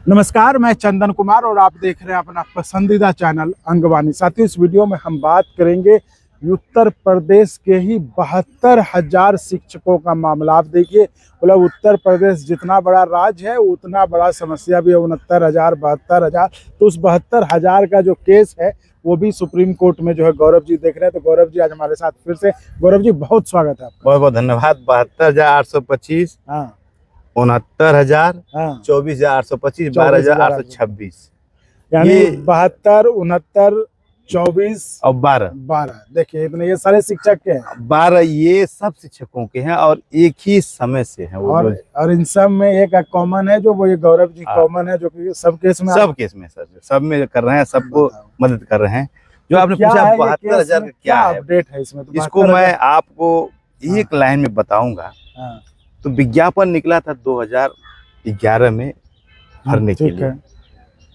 नमस्कार, मैं चंदन कुमार और आप देख रहे हैं अपना पसंदीदा चैनल अंगवानी। साथियों, इस वीडियो में हम बात करेंगे उत्तर प्रदेश के ही 72,000 शिक्षकों का मामला। आप देखिए, मतलब उत्तर प्रदेश जितना बड़ा राज्य है उतना बड़ा समस्या भी है। 69,000, 72,000। तो उस 72,000 का जो केस है वो भी सुप्रीम कोर्ट में जो है गौरव जी देख रहे हैं। तो गौरव जी आज हमारे साथ फिर से। गौरव जी बहुत स्वागत है आपका। बहुत बहुत धन्यवाद। 72,825, हाँ 69,000, हाँ 24,825, 12,826, यानी ये 72, 69, 24 और 12। देखिए इतने ये सारे शिक्षक के हैं 12 ये सब शिक्षकों के हैं और एक ही समय से हैं वो। और इन सब में एक कॉमन है जो वो ये गौरव जी कॉमन है जो कि सब केस में सर सब में कर रहे हैं, सबको मदद कर रहे हैं। जो तो आपने पूछा 72,000 का क्या है अपडेट है इसमें, तो इसको मैं आपको एक लाइन में बताऊंगा। तो विज्ञापन निकला था 2011 में भरने के लिए।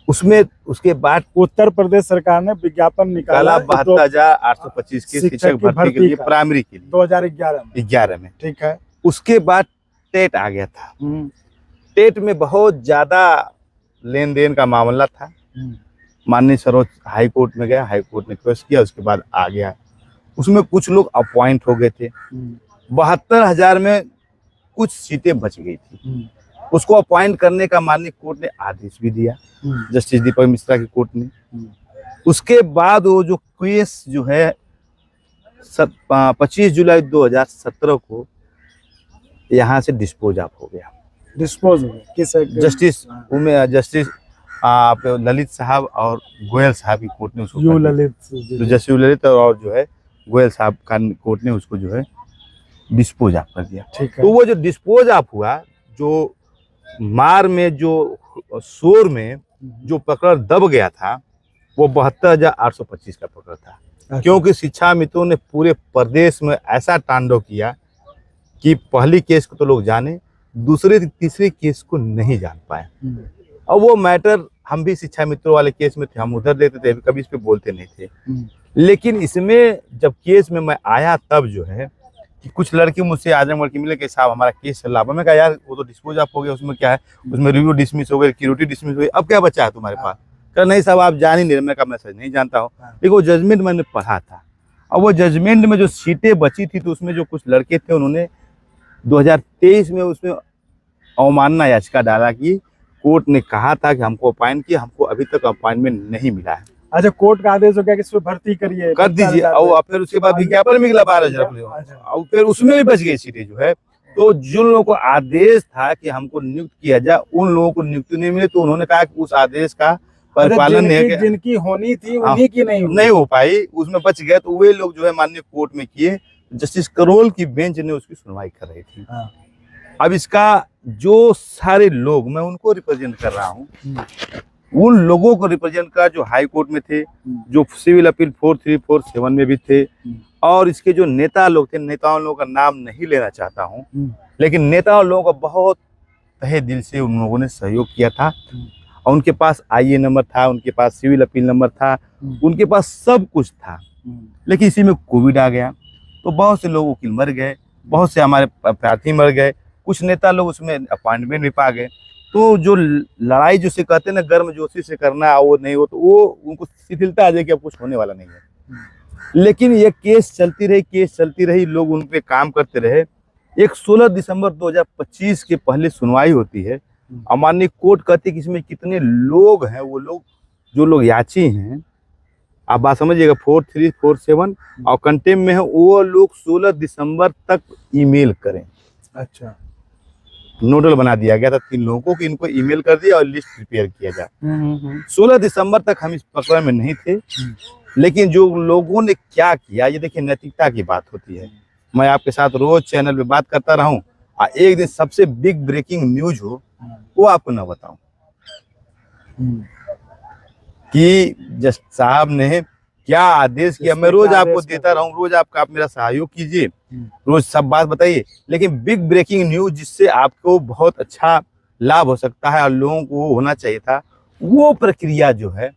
उसमें उसके बाद उत्तर प्रदेश सरकार ने विज्ञापन निकाला 72,825 के शिक्षक भर्ती के लिए, प्राइमरी के लिए 2011 में। ठीक है। उसके बाद टेट आ गया था। टेट में बहुत ज्यादा लेन देन का मामला था। माननीय सर्वोच्च हाई कोर्ट में गया, हाई कोर्ट ने केस किया, उसके बाद आ गया। उसमें कुछ लोग अपॉइंट हो गए थे। 72,000 में कुछ सीटें बच गई थी। उसको अपॉइंट करने का माननीय कोर्ट ने आदेश भी दिया, जस्टिस दीपक मिश्रा की कोर्ट ने। उसके बाद वो जो केस जो है 25 जुलाई 2017 को यहाँ से डिस्पोज ऑफ हो गया। डिस्पोज हो गया किस? जस्टिस ललित साहब और गोयल साहब की कोर्ट ने उसको जस्टिस ललित और जो है गोयल साहब का कोर्ट ने उसको जो है डिस्पोज ऑफ कर दिया। तो वो जो डिस्पोज ऑफ हुआ, जो मार में जो शोर में जो पकड़ दब गया था वो 72,825 का पकड़ था। क्योंकि शिक्षा मित्रों ने पूरे प्रदेश में ऐसा तांडव किया कि पहली केस को तो लोग जाने, दूसरे तीसरे केस को नहीं जान पाए। और वो मैटर हम भी शिक्षा मित्रों वाले केस में थे, हम उधर देखते थे, कभी इस पे बोलते नहीं थे। लेकिन इसमें जब केस में मैं आया तब जो है कि कुछ लड़के मुझसे आजमगढ़ की मिले कि साहब हमारा केस चल रहा है। मैं कहा यार वो तो डिस्पोज ऑफ हो गया, उसमें क्या है, उसमें रिव्यू डिसमिस हो गई, क्यूरिटी डिसमिस हो गई, अब क्या बचा है तुम्हारे पास? कहा नहीं साहब आप जान ही नहीं। मैं कहा मैं सच नहीं जानता हूँ, लेकिन वो जजमेंट मैंने पढ़ा था। और वो जजमेंट में जो सीटें बची थी तो उसमें जो कुछ लड़के थे उन्होंने 2023 में उसमें अवमानना याचिका डाला कि कोर्ट ने कहा था कि हमको अपॉइंट किया, हमको अभी तक अपॉइंटमेंट नहीं मिला है। अच्छा, कोर्ट का आदेश हो गया कि इसमें भर्ती करिए, कर दीजिए। और फिर उसके बाद विज्ञापन मिला 12,000 और फिर उसमें भी बच गई सीटें जो है। तो जिन लोगों को आदेश था कि हमको नियुक्त किया जाए उन लोगों को नियुक्ति नहीं मिली। तो उन्होंने कहा कि उस आदेश का परिपालन नहीं, जिनकी होनी थी उन्हीं की नहीं हो पाई, उसमें बच गए। तो वे लोग जो है माननीय कोर्ट में किए। जस्टिस करोल की बेंच ने उसकी सुनवाई कर रही थी। अब इसका जो सारे लोग, मैं उनको रिप्रेजेंट कर रहा हूँ, उन लोगों को रिप्रेजेंट कर जो हाई कोर्ट में थे, जो सिविल अपील 4347 में भी थे, और इसके जो नेता लोग थे, नेताओं लोगों का नाम नहीं लेना चाहता हूँ, लेकिन नेताओं लोगों का बहुत तहे दिल से उन लोगों ने सहयोग किया था। और उनके पास IA नंबर था, उनके पास सिविल अपील नंबर था, उनके पास सब कुछ था। लेकिन इसी में कोविड आ गया तो बहुत से लोग वकील मर गए, बहुत से हमारे प्रार्थी मर गए, कुछ नेता लोग उसमें अपॉइंटमेंट भी पा गए। तो जो लड़ाई जिसे कहते हैं ना गर्म जोशी से करना, वो नहीं हो तो वो उनको शिथिलता आ जाए कि अब कुछ होने वाला नहीं है। लेकिन ये केस चलती रही, लोग उन पे काम करते रहे। एक 16 दिसंबर 2025 के पहले सुनवाई होती है। माननीय कोर्ट कहती है कि इसमें कितने लोग हैं, वो लोग जो लोग याची हैं, आप बात समझिएगा, 4347 और कंटेम में है, वो लोग 16 दिसंबर तक ईमेल करें। अच्छा, नोडल बना दिया गया था 3 लोगों को कि इनको ईमेल कर दिया और लिस्ट प्रिपेयर किया जाए। 16 दिसंबर तक हम इस प्रकरण में नहीं थे। लेकिन जो लोगों ने क्या किया, ये देखिए नैतिकता की बात होती है। मैं आपके साथ रोज चैनल पे बात करता रहूं और एक दिन सबसे बिग ब्रेकिंग न्यूज हो वो आपको ना बताऊं कि जज साहब ने क्या आदेश किया। मैं रोज आपको देता रहूं, रोज आप मेरा सहयोग कीजिए, रोज सब बात बताइए। लेकिन बिग ब्रेकिंग न्यूज जिससे आपको बहुत अच्छा लाभ हो सकता है और लोगों को होना चाहिए था, वो प्रक्रिया जो है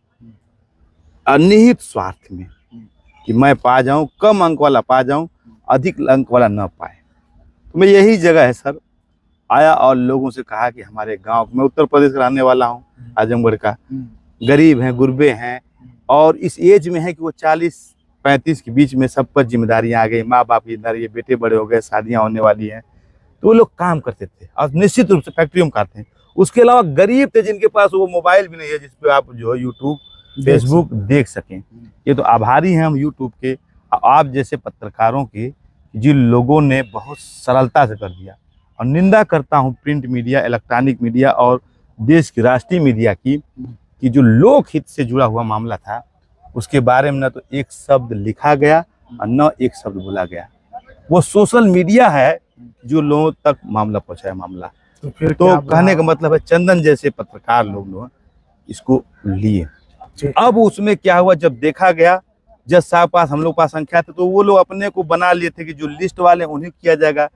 अनिहित स्वार्थ में कि मैं पा जाऊं, कम अंक वाला पा जाऊं, अधिक अंक वाला न पाए। तो मैं यही जगह है सर आया और लोगों से कहा कि हमारे गांव, मैं उत्तर प्रदेश का रहने वाला हूं, आजमगढ़ का, गरीब हैं, गुरबे हैं और इस एज में है कि वो 40-35 के बीच में सब पर जिम्मेदारियां आ गई, माँ बाप की जिम्मेदारी, बेटे बड़े हो गए, शादियां होने वाली हैं, तो वो लोग काम करते थे और निश्चित रूप से फैक्ट्री में करते हैं। उसके अलावा गरीब थे जिनके पास वो मोबाइल भी नहीं है जिसपे आप जो है यूट्यूब, फेसबुक देख सकें। ये तो आभारी हैं हम यूट्यूब के, आप जैसे पत्रकारों के, जिन लोगों ने बहुत सरलता से कर दिया। और निंदा करता हूं प्रिंट मीडिया, इलेक्ट्रॉनिक मीडिया और देश की राष्ट्रीय मीडिया की, कि जो लोक हित से जुड़ा हुआ मामला था उसके बारे में न तो एक शब्द लिखा गया और न एक शब्द बोला गया। वो सोशल मीडिया है जो लोगों तक मामला पहुंचाया मामला। तो फिर तो कहने का मतलब है चंदन जैसे पत्रकार लोग इसको लिए। अब उसमें क्या हुआ, जब देखा गया, जज साहब पास, हम लोग पास संख्या थे, तो वो लोग अपने को बना लिए थे कि जो लिस्ट वाले उन्हें किया जाएगा।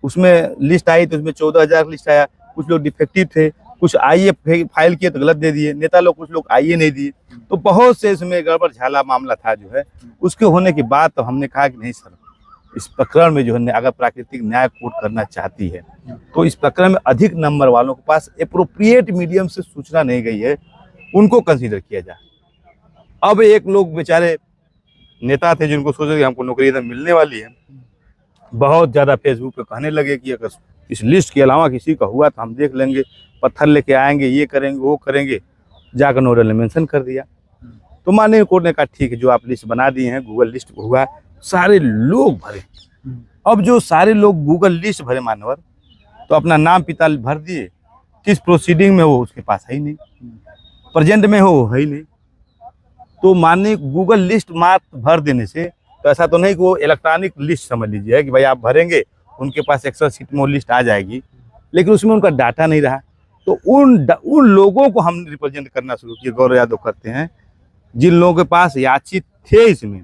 उसमें लिस्ट आई तो उसमें 14,000 लिस्ट आया। कुछ लोग डिफेक्टिव थे, कुछ आईए फाइल किए तो गलत दे दिए, नेता लोग कुछ लोग आईए नहीं दिए, तो बहुत से इसमें गड़बड़ झाला मामला था जो है। उसके होने के बाद तो हमने कहा कि नहीं सर, इस प्रकरण में जो है अगर प्राकृतिक न्याय कोर्ट करना चाहती है तो इस प्रकरण में अधिक नंबर वालों के पास एप्रोप्रिएट मीडियम से सूचना नहीं गई है, उनको कंसीडर किया जाए। अब एक लोग बेचारे नेता थे जिनको सोचे कि हमको नौकरी एकदम मिलने वाली है, बहुत ज्यादा फेसबुक पे कहने लगे कि अगर इस लिस्ट के अलावा किसी का हुआ तो हम देख लेंगे, पत्थर लेके आएंगे, ये करेंगे वो करेंगे, जाकर नोडल ने मेंशन कर दिया। तो माननीय कोर्ट ने कहा ठीक है, जो आप लिस्ट बना दिए हैं, गूगल लिस्ट हुआ, सारे लोग भरे। अब जो सारे लोग गूगल लिस्ट भरे मानवर, तो अपना नाम पिता भर दिए, किस प्रोसीडिंग में हो उसके पास है ही नहीं, प्रेजेंट में हो है ही नहीं। तो माननीय गूगल लिस्ट मात्र भर देने से तो ऐसा तो नहीं कि वो इलेक्ट्रॉनिक लिस्ट समझ लीजिए कि भाई आप भरेंगे उनके पास एक्सेल शीट में वो लिस्ट आ जाएगी, लेकिन उसमें उनका डाटा नहीं रहा। तो उन लोगों को हम रिप्रेजेंट करना शुरू किए, गौरव यादव करते हैं, जिन लोगों के पास याचित थे इसमें,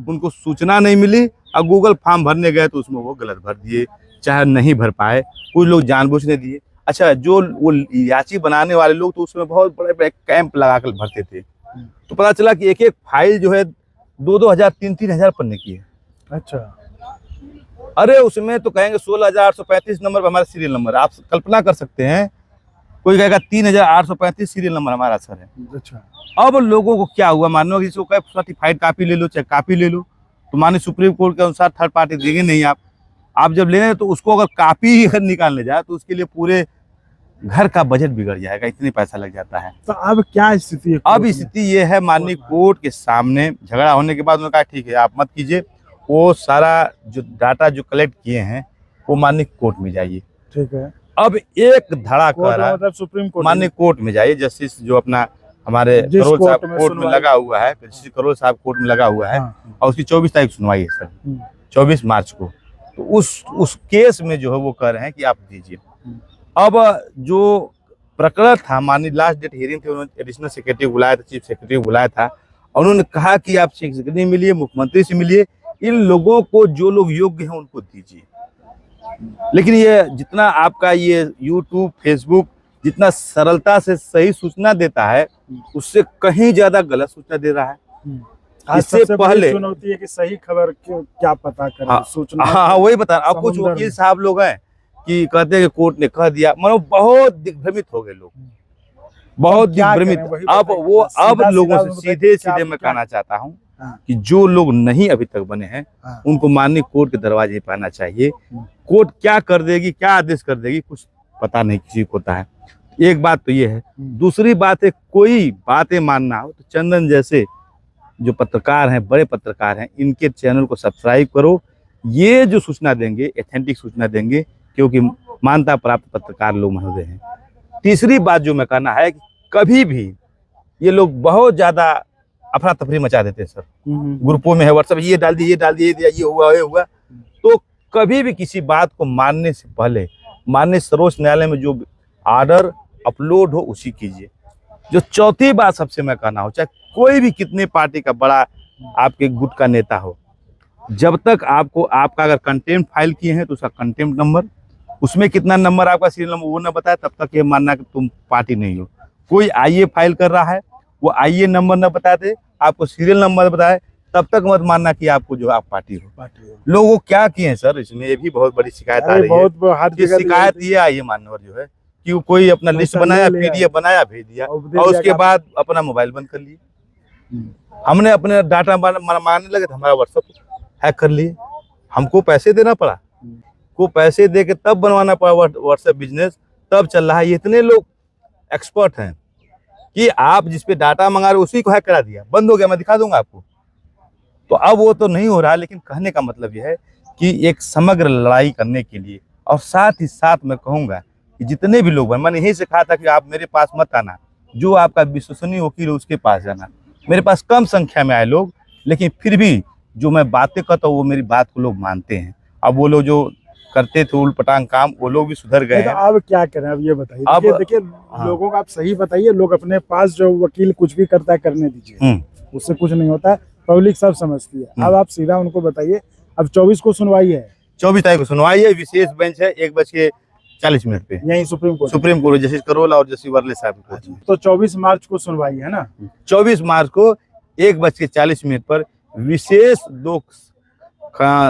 उनको सूचना नहीं मिली और गूगल फॉर्म भरने गए तो उसमें वो गलत भर दिए, चाहे नहीं भर पाए, कुछ लोग जानबूझ दिए। अच्छा, जो वो याची बनाने वाले लोग तो उसमें बहुत बड़े बड़े कैंप लगा कर भरते थे, तो पता चला कि एक एक फाइल जो है 2-2 हजार 3-3 हजार पन्ने की है। अच्छा, अरे उसमें तो कहेंगे 16,835 नंबर पर हमारा सीरियल नंबर, आप कल्पना कर सकते हैं, कोई कहेगा 3,835 सीरियल नंबर हमारा सर है। अच्छा, अब लोगों को क्या हुआ, मानो किसी को सर्टिफाइड कापी ले लो, चाहे कापी ले लो, तो माने सुप्रीम कोर्ट के अनुसार थर्ड पार्टी देंगे नहीं। आप जब ले रहे हैं तो उसको अगर कापी ही अगर निकालने जाए तो उसके लिए पूरे घर का बजट बिगड़ जाएगा, इतने पैसा लग जाता है। तो अब क्या स्थिति है? अब स्थिति ये है, माननीय कोर्ट के सामने झगड़ा होने के बाद उन्होंने कहा ठीक है आप मत कीजिए, वो सारा जो डाटा जो कलेक्ट किए हैं वो माननीय कोर्ट में जाइए। ठीक है। अब एक धड़ा कर रहा मतलब सुप्रीम कोर्ट, माननीय कोर्ट में जाइए, जस्टिस जो अपना हमारे करोल साहब कोर्ट में लगा हुआ है, जस्टिस करोल साहब कोर्ट में लगा हुआ है, और उसकी 24 तारीख सुनवाई है सर, 24 मार्च को। तो उस केस में जो है वो कह रहे हैं कि आप दीजिए। अब जो प्रकरण था, माननीय लास्ट डेट हियरिंग थे, उन्होंने एडिशनल सेक्रेटरी बुलाया था, चीफ सेक्रेटरी बुलाया था, और उन्होंने कहा कि आप चीफ सेक्रेटरी मिलिए, मुख्यमंत्री से मिलिए, इन लोगों को जो लोग योग्य हैं उनको दीजिए। लेकिन ये जितना आपका ये यूट्यूब, फेसबुक जितना सरलता से सही सूचना देता है, उससे कहीं ज्यादा गलत सूचना दे रहा है। इससे पहले चुनौती है कि सही खबर क्या पता करें, सूचना। हाँ, वही बता रहा। अब कुछ वकील साहब लोग हैं कि कहते हैं कि कोर्ट ने कह दिया, मतलब बहुत दिग्भ्रमित हो गए लोग, बहुत दिग्भ्रमित। अब लोगों से सीधे मैं कहना चाहता हूँ कि जो लोग नहीं अभी तक बने हैं उनको माननीय कोर्ट के दरवाजे पे आना चाहिए। कोर्ट क्या कर देगी, क्या आदेश कर देगी, कुछ पता नहीं किसी को होता है। एक बात तो ये है। दूसरी बात है, कोई बातें मानना हो तो चंदन जैसे जो पत्रकार हैं, बड़े पत्रकार हैं, इनके चैनल को सब्सक्राइब करो। ये जो सूचना देंगे एथेंटिक सूचना देंगे, क्योंकि मान्यता प्राप्त पत्रकार लोग महोदय हैं। तीसरी बात जो मैं कहना है कि कभी भी ये लोग बहुत ज्यादा अफरा तफरी मचा देते हैं सर, ग्रुपों में है, व्हाट्सएप ये डाल दिए, ये हुआ। तो कभी भी किसी बात को मानने से पहले माननीय सर्वोच्च न्यायालय में जो आर्डर अपलोड हो उसी कीजिए। जो चौथी बात सबसे मैं कहना हो, चाहे कोई भी कितने पार्टी का बड़ा आपके गुट का नेता हो, जब तक आपका अगर कंटेम्प्ट फाइल किए हैं तो उसका कंटेम्प्ट नंबर, उसमें कितना नंबर आपका सीरियल नंबर वो ना बताए, तब तक ये मानना कि तुम पार्टी नहीं हो। कोई आईए फाइल कर रहा है, वो आईए नंबर न बताते, आपको सीरियल नंबर बताए, तब तक मत मानना कि आपको जो आप पार्टी हो। लोगों को क्या किए हैं सर, इसमें ये भी बहुत बड़ी शिकायत आ रही है। हर ये जगह शिकायत ये आई है मानवर जो है कि वो कोई अपना लिस्ट बनाया, पीडीएफ बनाया, भेज दिया और उसके बाद अपना मोबाइल बंद कर लिए। हमने अपने डाटा मांगने लगे तो हमारा व्हाट्सएप हैक कर लिए, हमको पैसे देना पड़ा, को पैसे दे के तब बनवाना पड़ा व्हाट्सएप बिजनेस, तब चल रहा है। इतने लोग एक्सपर्ट हैं कि आप जिस पे डाटा मंगा रहे उसी को हैक करा दिया, बंद हो गया, मैं दिखा दूंगा आपको। तो अब वो तो नहीं हो रहा, लेकिन कहने का मतलब यह है कि एक समग्र लड़ाई करने के लिए, और साथ ही साथ मैं कहूंगा कि जितने भी लोग हैं, मैंने यही से कहा था कि आप मेरे पास मत आना, जो आपका विश्वसनीय वकील है उसके पास जाना। मेरे पास कम संख्या में आए लोग, लेकिन फिर भी जो मैं बातें करता हूँ वो मेरी बात को लोग मानते हैं। अब वो लोग जो करते थे उलपटांग काम, वो लोग भी सुधर गए हैं। अब क्या करें, अब ये बताइए। अब देखिए लोगों का आप सही बताइए, लोग अपने पास जो वकील कुछ भी करता है करने दीजिए, उससे कुछ नहीं होता है, पब्लिक सब समझती है। अब आप सीधा उनको बताइए, अब 24 को सुनवाई है, 24 तारीख को सुनवाई है, विशेष बेंच है 1:40 पे, यही सुप्रीम कोर्ट जस्टिस करोल और जस्टिस वर्ले साहब। तो 24 मार्च को सुनवाई है ना, 24 मार्च को 1:40 पर विशेष 2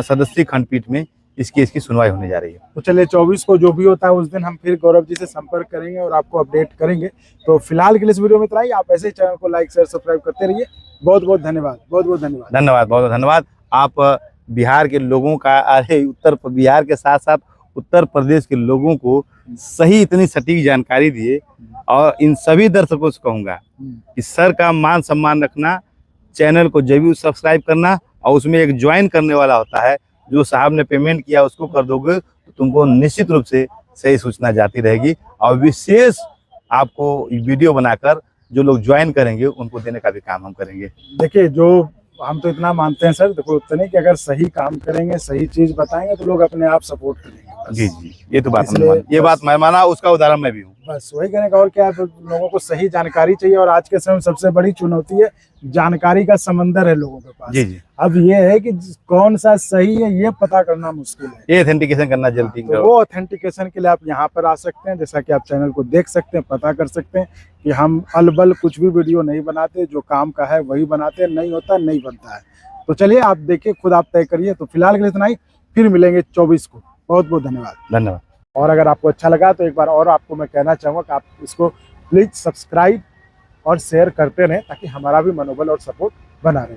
सदस्यीय खंडपीठ में इस केस की सुनवाई होने जा रही है। तो चलिए 24 को जो भी होता है उस दिन हम फिर गौरव जी से संपर्क करेंगे और आपको अपडेट करेंगे। तो फिलहाल के लिए इस वीडियो में इतना ही। आप ऐसे चैनल को लाइक शेयर सब्सक्राइब करते रहिए। बहुत बहुत धन्यवाद, बहुत बहुत धन्यवाद, धन्यवाद, बहुत बहुत धन्यवाद। आप बिहार के लोगों का, अरे बिहार के साथ साथ उत्तर प्रदेश के लोगों को सही इतनी सटीक जानकारी दिए। और इन सभी दर्शकों से कहूँगा कि सर का मान सम्मान रखना, चैनल को जरूर सब्सक्राइब करना, और उसमें एक ज्वाइन करने वाला होता है, जो साहब ने पेमेंट किया उसको कर दोगे तो तुमको निश्चित रूप से सही सूचना जाती रहेगी। और विशेष आपको वीडियो बनाकर जो लोग ज्वाइन करेंगे उनको देने का भी काम हम करेंगे। देखिए जो हम तो इतना मानते हैं सर, देखो उतने कि अगर सही काम करेंगे, सही चीज बताएंगे तो लोग अपने आप सपोर्ट करेंगे। जी जी, ये तो बात ये बात मैं माना, उसका उदाहरण मैं भी हूँ। बस वही कहने का और क्या है, तो लोगों को सही जानकारी चाहिए। और आज के समय में सबसे बड़ी चुनौती है, जानकारी का समंदर है लोगों के पास। जी जी। अब ये है कि कौन सा सही है ये पता करना मुश्किल है, ये ऑथेंटिकेशन करना जल्दी। तो वो ऑथेंटिकेशन के लिए आप यहाँ पर आ सकते हैं। जैसा कि आप चैनल को देख सकते हैं, पता कर सकते हैं कि हम अलबल कुछ भी वीडियो नहीं बनाते, जो काम का है वही बनाते हैं, नहीं होता नहीं बनता है। तो चलिए आप देखिए, खुद आप तय करिए। तो फिलहाल के लिए इतना ही, फिर मिलेंगे 24 को। बहुत बहुत धन्यवाद, धन्यवाद। और अगर आपको अच्छा लगा तो एक बार और आपको मैं कहना चाहूँगा कि आप इसको प्लीज सब्सक्राइब और शेयर करते रहें, ताकि हमारा भी मनोबल और सपोर्ट बना रहे।